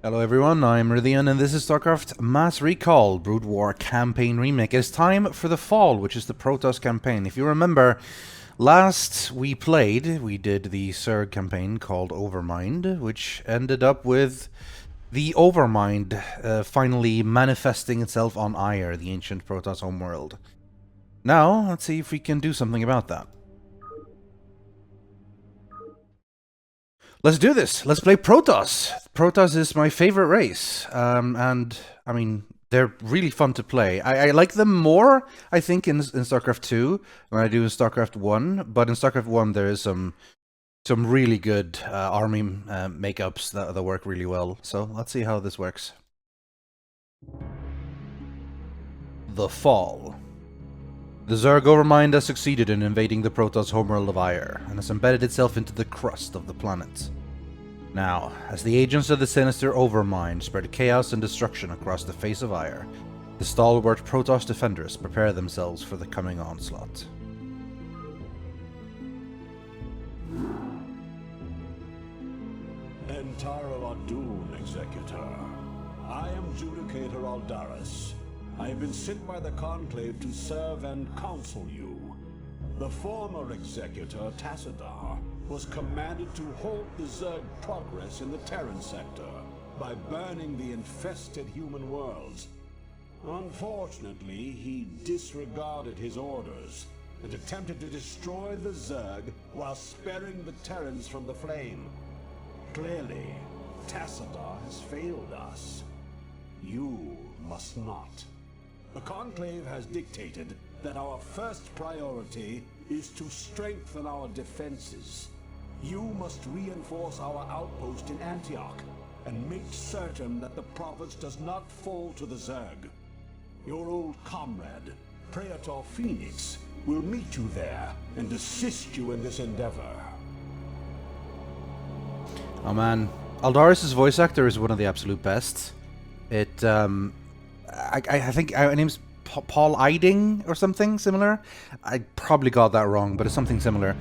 Hello everyone, I'm Rythian and this is Starcraft Mass Recall Brood War Campaign Remake. It's time for the fall, which is the Protoss campaign. If you remember, last we played, we did the Zerg campaign called Overmind, which ended up with the Overmind finally manifesting itself on Ire, the ancient Protoss homeworld. Now, let's see if we can do something about that. Let's do this. Let's play Protoss. Protoss is my favorite race, and I mean they're really fun to play. I like them more, I think, in Starcraft II than I do in Starcraft I. But in Starcraft I, there is some really good army makeups that work really well. So let's see how this works. The Fall. The Zerg Overmind has succeeded in invading the Protoss homeworld of Ire, and has embedded itself into the crust of the planet. Now, as the agents of the sinister Overmind spread chaos and destruction across the face of Ire, the stalwart Protoss defenders prepare themselves for the coming onslaught. Entire Adun, Executor. I am Judicator Aldaris. I have been sent by the Conclave to serve and counsel you. The former Executor, Tassadar, was commanded to halt the Zerg progress in the Terran sector by burning the infested human worlds. Unfortunately, he disregarded his orders and attempted to destroy the Zerg while sparing the Terrans from the flame. Clearly, Tassadar has failed us. You must not. The Conclave has dictated that our first priority is to strengthen our defenses. You must reinforce our outpost in Antioch and make certain that the province does not fall to the Zerg. Your old comrade, Praetor Phoenix, will meet you there and assist you in this endeavor. Oh man, Aldaris' voice actor is one of the absolute best. I think her name's Paul Eiding or something similar. I probably got that wrong, but it's something similar.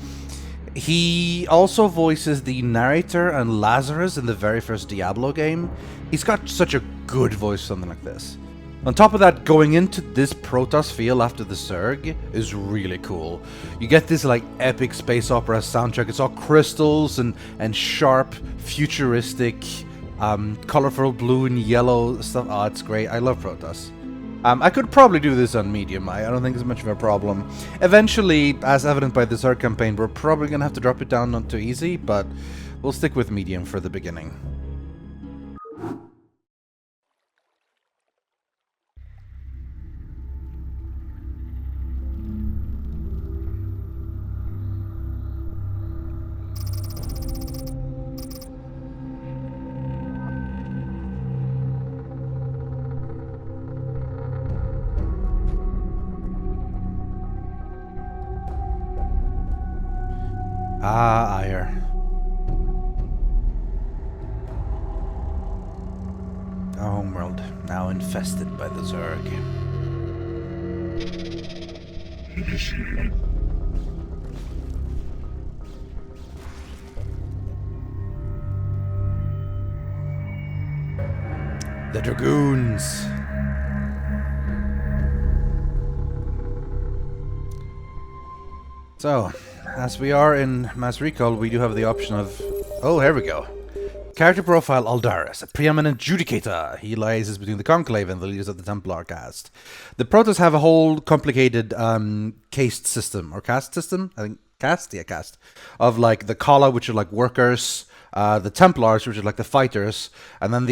He also voices the narrator and Lazarus in the very first Diablo game. He's got such a good voice for something like this. On top of that, going into this Protoss feel after the Zerg is really cool. You get this like epic space opera soundtrack. It's all crystals and sharp, futuristic, colorful blue and yellow stuff. Oh, it's great. I love Protoss. I could probably do this on medium. I don't think it's much of a problem. Eventually, as evident by the Zerg campaign, we're probably going to have to drop it down not too easy, but we'll stick with medium for the beginning. Ah, Ire. Our homeworld, now infested by the Zerg. The Dragoons! So, as we are in Mass Recall, we do have the option of... Oh, here we go. Character profile Aldaris, a preeminent judicator. He liaises between the Conclave and the leaders of the Templar caste. The Protoss have a whole complicated caste system, or caste system? I think caste? Yeah, caste. Of like the Kala, which are like workers, the Templars, which are like the fighters, and then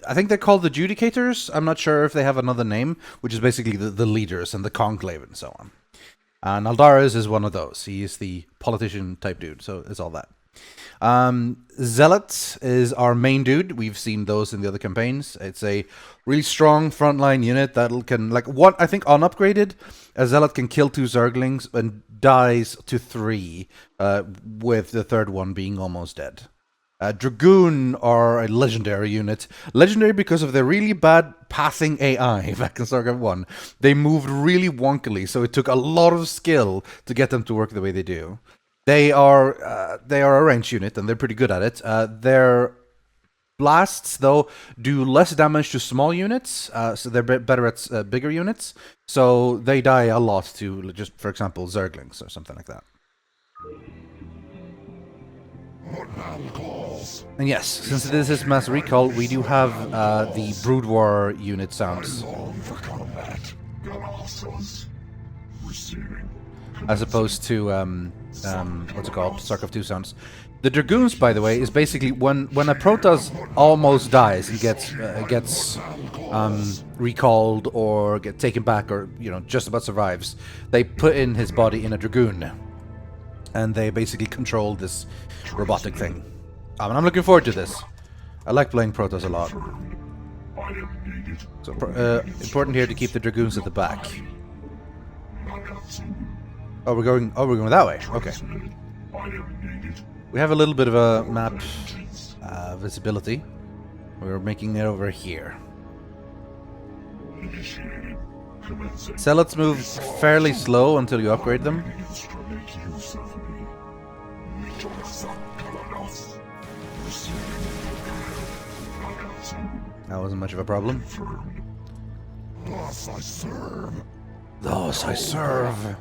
I think they're called the Judicators. I'm not sure if they have another name, which is basically the leaders and the Conclave and so on. And Aldaris is one of those. He is the politician type dude, so it's all that. Zealot is our main dude. We've seen those in the other campaigns. It's a really strong frontline unit that can, like, I think unupgraded, a Zealot can kill 2 Zerglings and dies to 3, with the third one being almost dead. Dragoon are a legendary unit. Legendary because of their really bad pathing AI back in Starcraft 1. They moved really wonkily, so it took a lot of skill to get them to work the way they do. They are a ranged unit, and they're pretty good at it. Their blasts, though, do less damage to small units, so they're better at bigger units. So they die a lot to, just for example, Zerglings or something like that. And yes, since this is mass recall, we do have the Brood War unit sounds. As opposed to, what's it called? Starcraft II sounds. The Dragoons, by the way, is basically when a Protoss almost dies and gets recalled or get taken back or, you know, just about survives, they put in his body in a Dragoon. And they basically control this robotic thing. And I'm looking forward to this. I like playing Protoss a lot. So, important here to keep the Dragoons at the back. Oh, we're going that way. Okay. We have a little bit of a map visibility. We're making it over here. Zealots move fairly slow until you upgrade them. That wasn't much of a problem. Thus I serve. Thus I serve.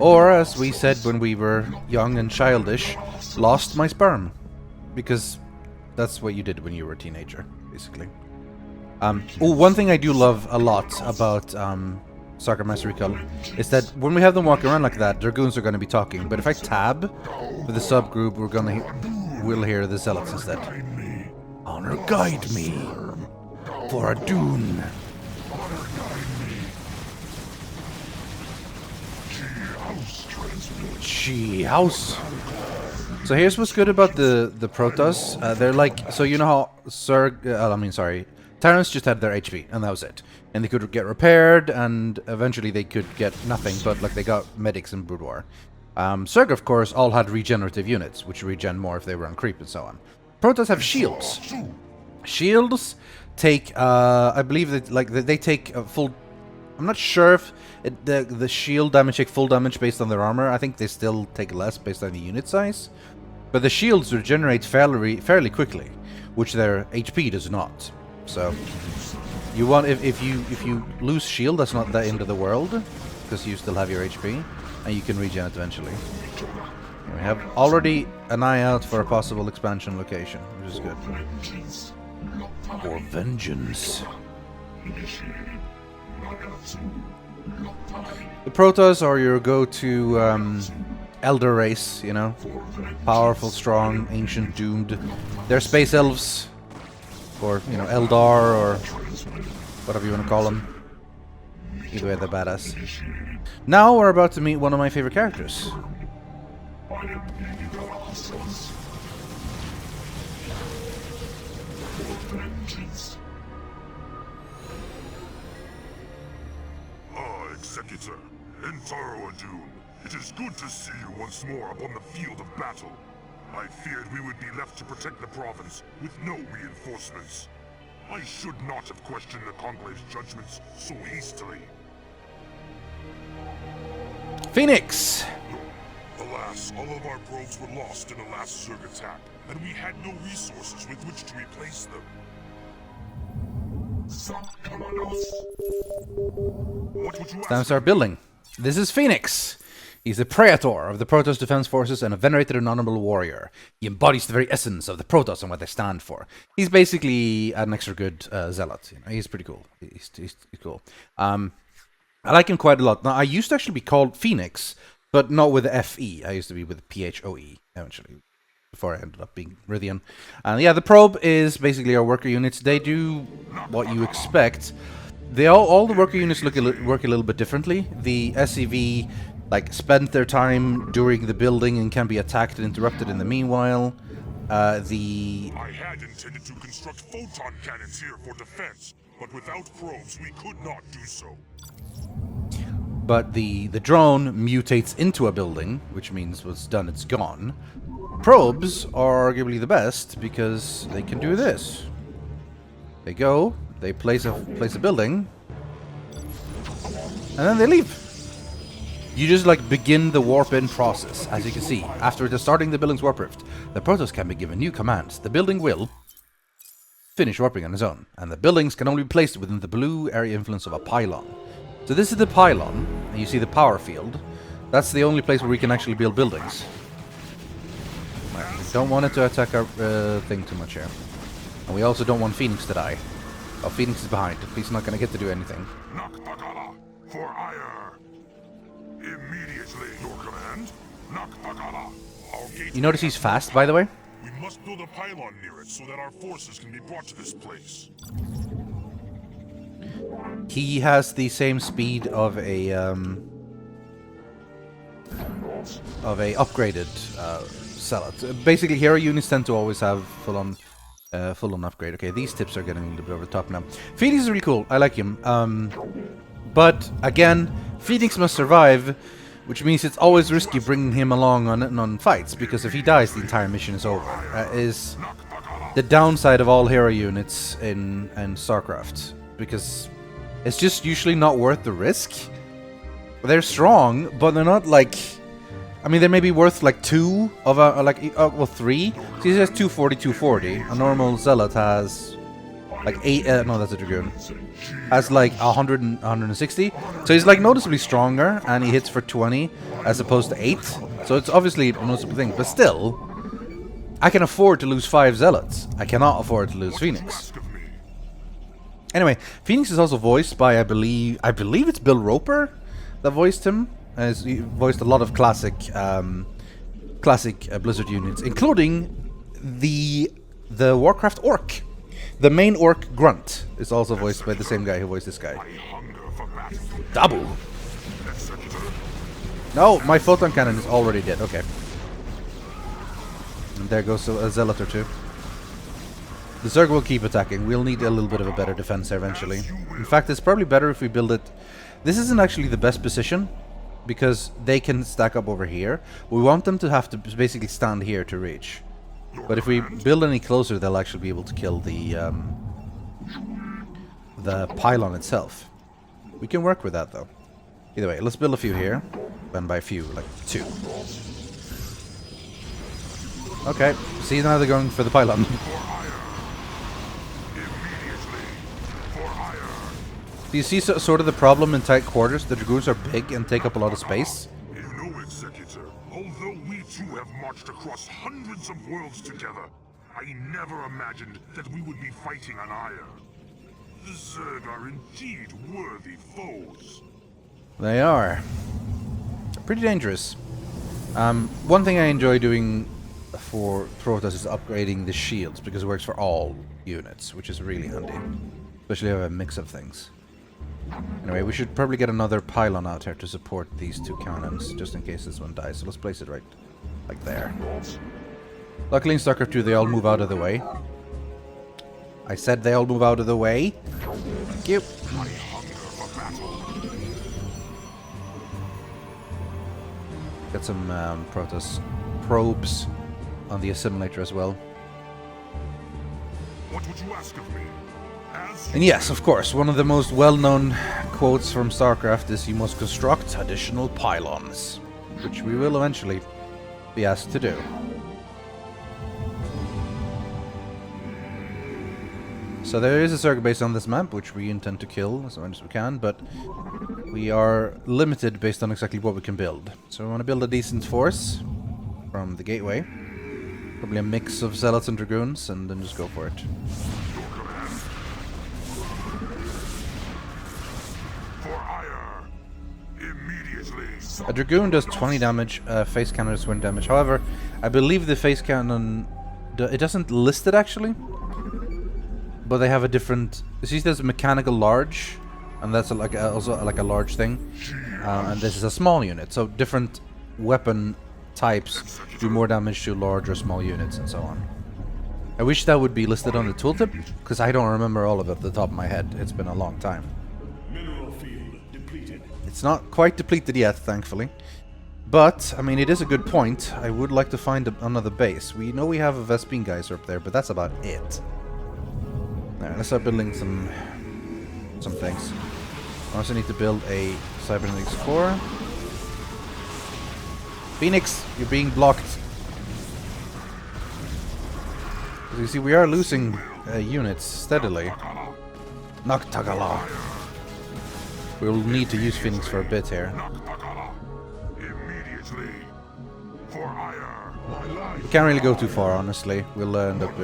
Or, as we said when we were young and childish, lost my sperm. Because that's what you did when you were a teenager, basically. One thing I do love a lot about Starcraft Mass Recall is that when we have them walking around like that, Dragoons are going to be talking. But if I tab with the subgroup, we'll hear the Zealots instead. Honor guide me for a Dune. Gee, house. So here's what's good about the Protoss. They're like, so you know how Terrans just had their HP and that was it, and they could get repaired, and eventually they could get nothing, but like they got medics in Brood War. Zerg, of course, all had regenerative units, which regen more if they were on creep and so on. Protoss have shields. Shields take, I believe that they take a full. I'm not sure if the shield damage take full damage based on their armor. I think they still take less based on the unit size, but the shields regenerate fairly quickly, which their HP does not. So you want if you lose shield, that's not the end of the world, because you still have your HP and you can regen it eventually. We have already an eye out for a possible expansion location, which is good. For vengeance. The Protoss are your go-to elder race, you know, powerful, strong, ancient, doomed. They're space elves, or you know, Eldar, or whatever you want to call them. Either way, they're badass. Now we're about to meet one of my favorite characters. Executor, Entaro Adun, it is good to see you once more upon the field of battle. I feared we would be left to protect the province with no reinforcements. I should not have questioned the Conclave's judgments so hastily. Phoenix! Alas, all of our probes were lost in the last Zerg attack, and we had no resources with which to replace them. Time to start building. This is Phoenix. He's the Praetor of the Protoss Defense Forces and a venerated and honorable warrior. He embodies the very essence of the Protoss and what they stand for. He's basically an extra good zealot. You know, he's pretty cool. He's cool. I like him quite a lot. Now, I used to actually be called Phoenix, but not with the FE. I used to be with PHOE eventually, before I ended up being Rythian. And yeah, the probe is basically our worker units. They do what you expect. All the worker units work a little bit differently. The SCV spend their time during the building and can be attacked and interrupted in the meanwhile. I had intended to construct photon cannons here for defense, but without probes we could not do so. But the drone mutates into a building, which means what's done, it's gone. Probes are arguably the best because they can do this. They go, they place a building, and then they leave. You just begin the warp-in process. As you can see, after starting the building's warp rift, the Protoss can be given new commands. The building will finish warping on his own, and the buildings can only be placed within the blue area influence of a pylon. So this is the pylon, and you see the power field. That's the only place where we can actually build buildings. Right, we don't want it to attack our thing too much here. And we also don't want Phoenix to die. Oh, Phoenix is behind. He's not going to get to do anything. Nakpagala for ire. Immediately, your command. Nakpagala. You notice he's fast, by the way? We must build a pylon near it so that our forces can be brought to this place. He has the same speed of a upgraded Zealot. Basically, hero units tend to always have full-on upgrade. Okay, these tips are getting a little bit over the top now. Phoenix is really cool. I like him. But again, Phoenix must survive, which means it's always risky bringing him along on fights, because if he dies, the entire mission is over. Is the downside of all hero units in StarCraft, because it's just usually not worth the risk. They're strong, but they're not like... I mean, they may be worth like 2 of a... well, 3. So he has 240, 240. A normal Zealot has like 8... no, that's a Dragoon. Has like 100 and 160. So he's like noticeably stronger, and he hits for 20 as opposed to 8. So it's obviously a noticeable thing. But still, I can afford to lose 5 Zealots. I cannot afford to lose Phoenix. Anyway, Phoenix is also voiced by, I believe it's Bill Roper that voiced him. As he voiced a lot of classic Blizzard units, including the Warcraft Orc. The main Orc Grunt is also voiced by the same guy who voiced this guy. Dabu. No, my photon cannon is already dead. Okay. And there goes a Zealot or 2. The Zerg will keep attacking. We'll need a little bit of a better defense there eventually. In fact, it's probably better if we build it... This isn't actually the best position, because they can stack up over here. We want them to have to basically stand here to reach. But if we build any closer, they'll actually be able to kill the pylon itself. We can work with that, though. Either way, let's build a few here. And by few, like 2. Okay, see, now they're going for the pylon. Do you see sort of the problem in tight quarters? The Dragoons are big and take up a lot of space. You know, Executor, although we two have marched across hundreds of worlds together, I never imagined that we would be fighting on Ire. The Zerg are indeed worthy foes. They are. Pretty dangerous. One thing I enjoy doing for Protoss is upgrading the shields, because it works for all units, which is really handy. Especially if I have a mix of things. Anyway, we should probably get another pylon out here to support these 2 cannons, just in case this one dies. So let's place it right, like there. Luckily in StarCraft II, they all move out of the way. I said they all move out of the way. Thank you. Got some Protoss probes on the assimilator as well. What would you ask of me? And yes, of course, one of the most well-known quotes from StarCraft is you must construct additional pylons, which we will eventually be asked to do. So there is a Zerg base on this map, which we intend to kill as much as we can, but we are limited based on exactly what we can build. So we want to build a decent force from the gateway. Probably a mix of Zealots and Dragoons, and then just go for it. A Dragoon does 20 damage, face cannon does 20 damage. However, I believe the face cannon... it doesn't list it, actually. But they have a different... See, there's a mechanical large, and that's also like a large thing. And this is a small unit, so different weapon types do more damage to large or small units, and so on. I wish that would be listed on the tooltip, because I don't remember all of it at the top of my head. It's been a long time. It's not quite depleted yet, thankfully. But, I mean, it is a good point. I would like to find another base. We know we have a Vespene geyser up there, but that's about it. Alright, let's start building some things. I also need to build a cybernetics core. Phoenix, you're being blocked. As you see, we are losing units steadily. Noctagala. We'll need to use Phoenix for a bit here. Immediately. For hire. We can't really go too far, honestly. We'll end up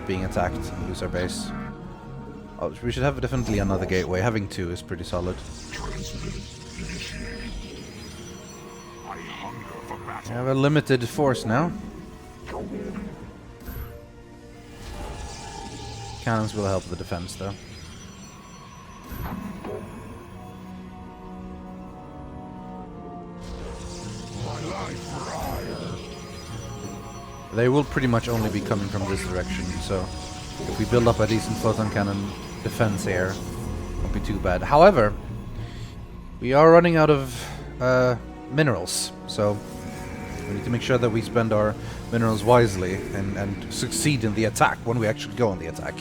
being attacked and lose our base. Oh, we should have definitely another gateway. Having 2 is pretty solid. We have a limited force now. Cannons will help the defense, though. They will pretty much only be coming from this direction, so if we build up a decent photon cannon defense here, it won't be too bad. However, we are running out of minerals, so we need to make sure that we spend our minerals wisely and succeed in the attack when we actually go on the attack.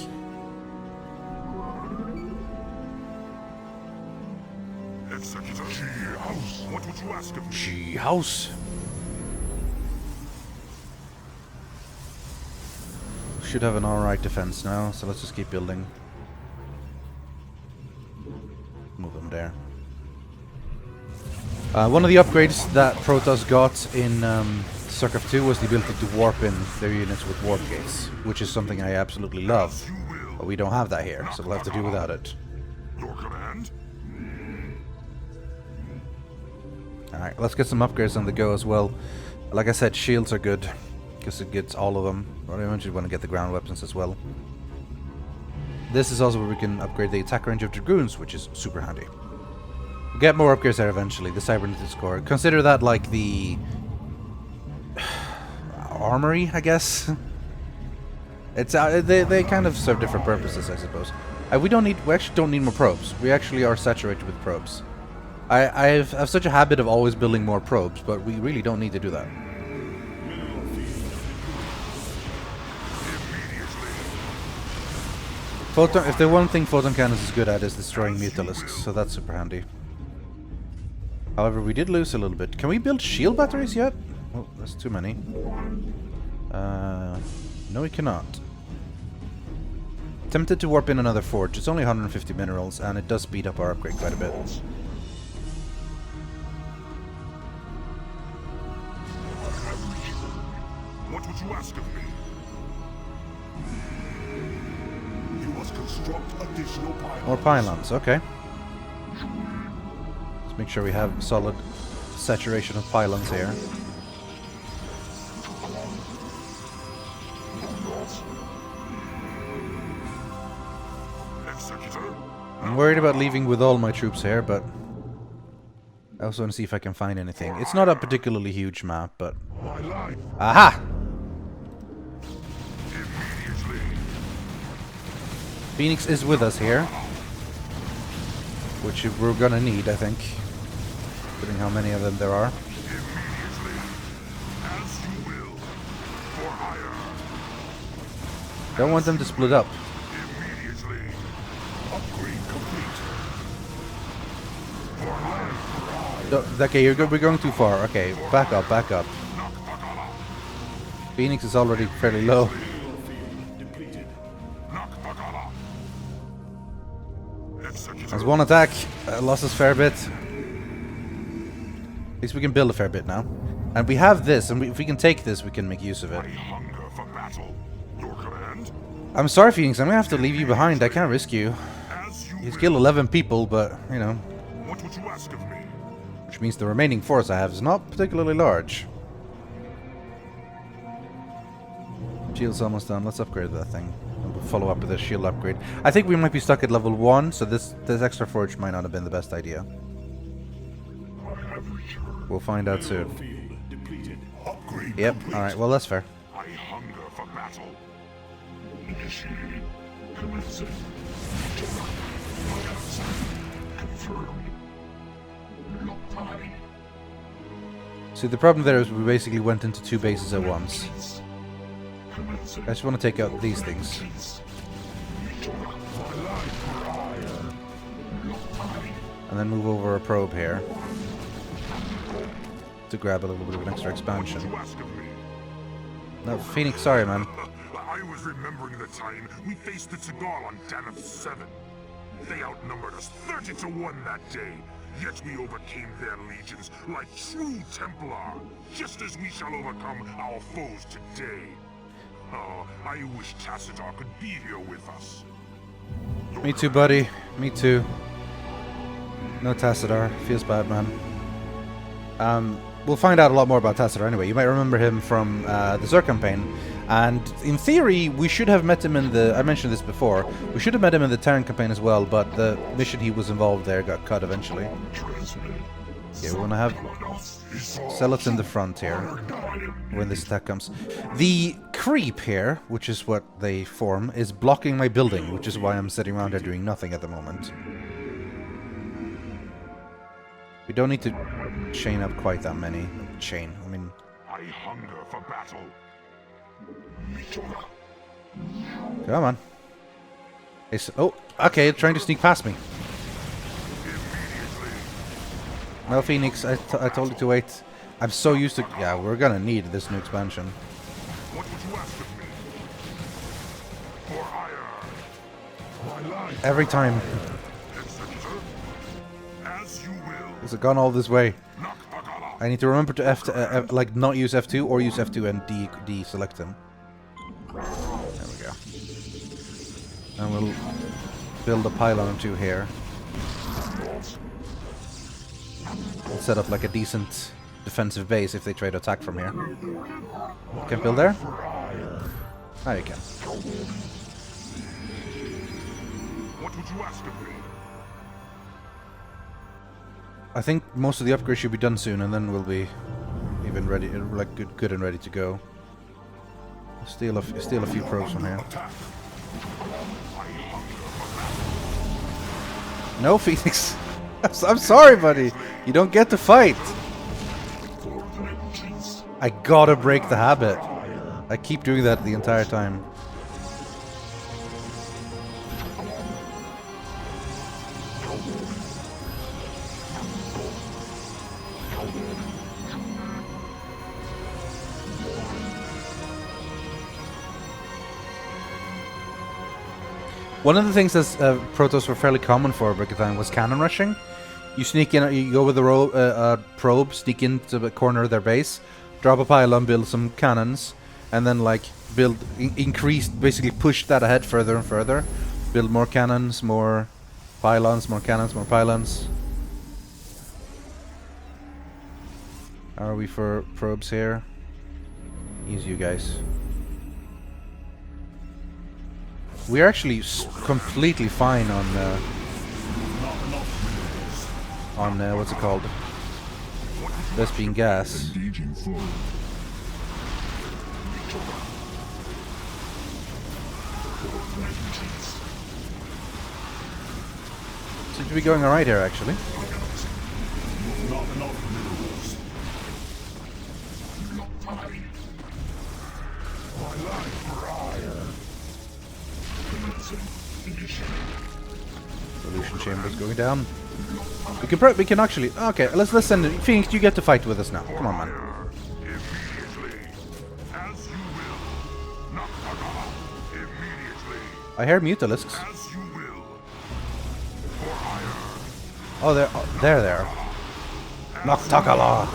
Executor G-House, what would you ask of me? G-House. Should have an alright defense now, so let's just keep building. Move them there. One of the upgrades that Protoss got in Starcraft II was the ability to warp in their units with warp gates, which is something I absolutely love. But we don't have that here, so we'll have to do without it. Your command? Alright, let's get some upgrades on the go as well. Like I said, shields are good, because it gets all of them. But I eventually want to get the ground weapons as well. This is also where we can upgrade the attack range of Dragoons, which is super handy. We'll get more upgrades there eventually, the Cybernetics Core. Consider that like the armory, I guess. It's they kind of serve different purposes, I suppose. We actually don't need more probes. We actually are saturated with probes. I have such a habit of always building more probes, but we really don't need to do that. If the one thing photon cannons is good at is destroying mutalisks, so that's super handy. However, we did lose a little bit. Can we build shield batteries yet? Oh, that's too many. No, we cannot. Tempted to warp in another forge. It's only 150 minerals, and it does speed up our upgrade quite a bit. What would you ask of me? You must construct additional pylons. More pylons, okay. Let's make sure we have solid saturation of pylons here. I'm worried about leaving with all my troops here, but I also want to see if I can find anything. It's not a particularly huge map, but... Aha! Phoenix is with us here, which we're gonna need, I think, considering how many of them there are. Don't want them to split up. Okay, we're going too far. Okay, back up, back up. Phoenix is already fairly low. There's one attack. Lost us a fair bit. At least we can build a fair bit now. And we have this, and if we can take this, we can make use of it. I'm sorry, Phoenix. I'm gonna have to leave you behind. I can't risk you. He's killed 11 people, but, you know. What would you ask of me? Which means the remaining force I have is not particularly large. Shield's almost done. Let's upgrade that thing. And we'll follow up with a shield upgrade. I think we might be stuck at level 1, so this extra forge might not have been the best idea. We'll find out soon. Yep, alright, well that's fair. I hunger for battle. See, the problem there is we basically went into 2 bases at once. I just want to take out these things. And then move over a probe here to grab a little bit of an extra expansion. No, Phoenix, sorry man. I was remembering the time we faced the Tagal on Danath 7. They outnumbered us 30 to 1 that day, yet we overcame their legions like true Templar, just as we shall overcome our foes today. Oh, I wish Tassadar could be here with us. Me too, buddy. Me too. No Tassadar. Feels bad, man. We'll find out a lot more about Tassadar anyway. You might remember him from the Zerg campaign. And in theory, we should have met him in the... I mentioned this before. We should have met him in the Terran campaign as well, but the mission he was involved there got cut eventually. Yeah, we want to have zealots in the front here when this attack comes. The creep here, which is what they form, is blocking my building, which is why I'm sitting around here doing nothing at the moment. We don't need to chain up quite that many. Chain, I mean... I hunger for battle. Come on. Oh, okay, trying to sneak past me. Well, Phoenix, I told you to wait. I'm so used to... Yeah, we're gonna need this new expansion. What would you ask of me? For hire. Every time. As you will. Has it gone all this way? I need to remember to like not use F2 or use F2 and deselect him. There we go. And we'll build a pylon or two here. We'll set up like a decent defensive base if they try to attack from here. Can build there? Ah, you can. What would you ask of me? I think most of the upgrades should be done soon, and then we'll be even ready, like good and ready to go. Steal a few probes from here. No, Phoenix. I'm sorry, buddy. You don't get to fight. I gotta break the habit. I keep doing that the entire time. One of the things that Protoss were fairly common for back then was cannon rushing. You sneak in, you go with a probe, sneak into the corner of their base, drop a pylon, build some cannons, and then like increase, basically push that ahead further and further. Build more cannons, more pylons, more cannons, more pylons. How are we for probes here? Use you guys. We're actually completely fine on what's it called? This being gas. Seems to be going alright here, actually. Solution chambers going down. We can actually... Okay, let's send it. Phoenix, you get to fight with us now. Come on, man. I hear Mutalisks. Oh, they're there. Noctakala.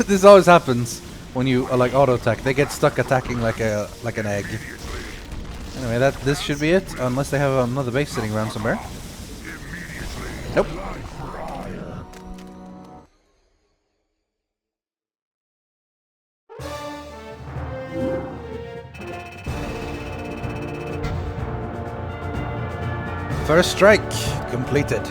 This always happens when you like auto attack. They get stuck attacking like an egg. Anyway, this should be it, unless they have another base sitting around somewhere. Nope. First strike completed.